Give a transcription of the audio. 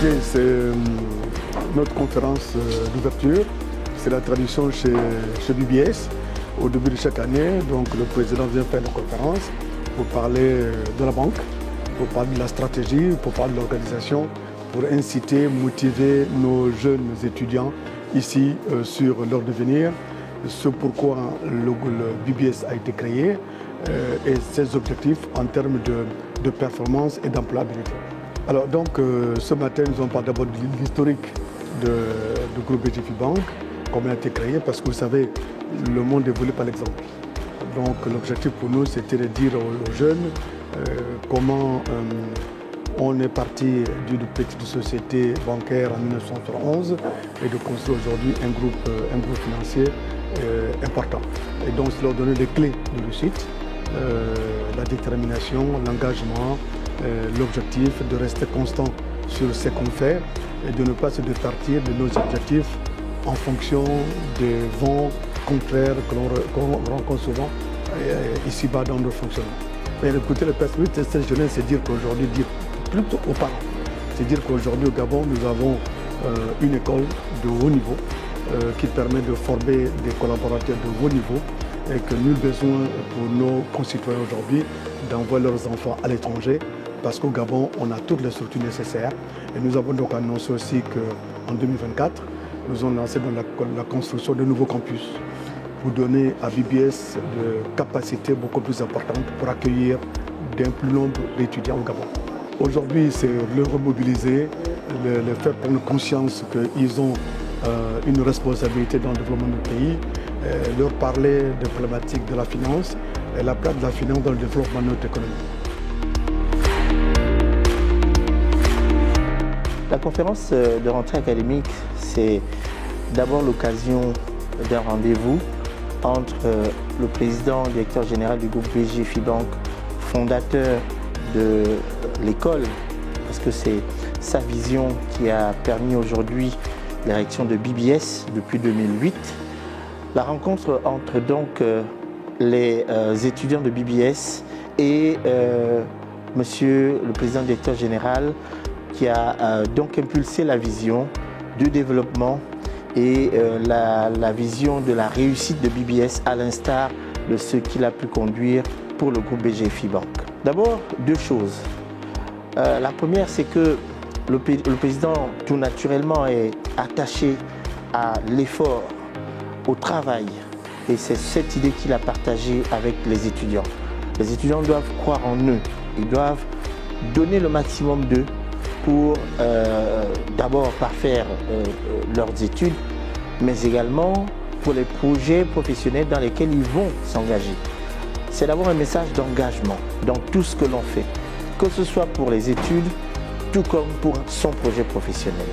Écoutez, c'est notre conférence d'ouverture. C'est la tradition chez BBS. Au début de chaque année, donc, le président vient faire une conférence pour parler de la banque, pour parler de la stratégie, pour parler de l'organisation, pour inciter, motiver nos jeunes étudiants ici sur leur devenir, ce pourquoi le BBS a été créé et ses objectifs en termes de performance et d'employabilité. Alors donc ce matin, nous allons parler d'abord de l'historique du groupe BGF Bank, comment il a été créé, parce que vous savez, le monde évolue par l'exemple. Donc l'objectif pour nous, c'était de dire aux jeunes comment on est parti d'une petite société bancaire en 1911 et de construire aujourd'hui un groupe financier important. Et donc, c'est leur donner les clés de réussite, la détermination, l'engagement, l'objectif de rester constant sur ce qu'on fait et de ne pas se départir de nos objectifs en fonction des vents contraires qu'on rencontre souvent ici-bas dans nos fonctionnements. Mais écoutez, le perspective de cette jeunesse, c'est dire qu'aujourd'hui, plutôt aux parents, c'est dire qu'aujourd'hui au Gabon, nous avons une école de haut niveau qui permet de former des collaborateurs de haut niveau et que nul besoin pour nos concitoyens aujourd'hui d'envoyer leurs enfants à l'étranger parce qu'au Gabon, on a toutes les structures nécessaires. Et nous avons donc annoncé aussi qu'en 2024, nous allons lancer dans la construction de nouveaux campus pour donner à BBS de capacités beaucoup plus importantes pour accueillir d'un plus nombre d'étudiants au Gabon. Aujourd'hui, c'est le remobiliser, le faire prendre conscience qu'ils ont une responsabilité dans le développement du pays, leur parler des problématiques de la finance et la place de la finance dans le développement de notre économie. La conférence de rentrée académique, c'est d'abord l'occasion d'un rendez-vous entre le président, directeur général du groupe BGF Bank, fondateur de l'école, parce que c'est sa vision qui a permis aujourd'hui l'érection de BBS depuis 2008. La rencontre entre donc les étudiants de BBS et monsieur le président directeur général qui a donc impulsé la vision du développement et la vision de la réussite de BBS à l'instar de ce qu'il a pu conduire pour le groupe BGF Bank. D'abord, deux choses. La première, c'est que le président, tout naturellement, est attaché à l'effort, au travail. Et c'est cette idée qu'il a partagée avec les étudiants. Les étudiants doivent croire en eux. Ils doivent donner le maximum d'eux pour d'abord parfaire leurs études, mais également pour les projets professionnels dans lesquels ils vont s'engager. C'est d'avoir un message d'engagement dans tout ce que l'on fait, que ce soit pour les études, tout comme pour son projet professionnel.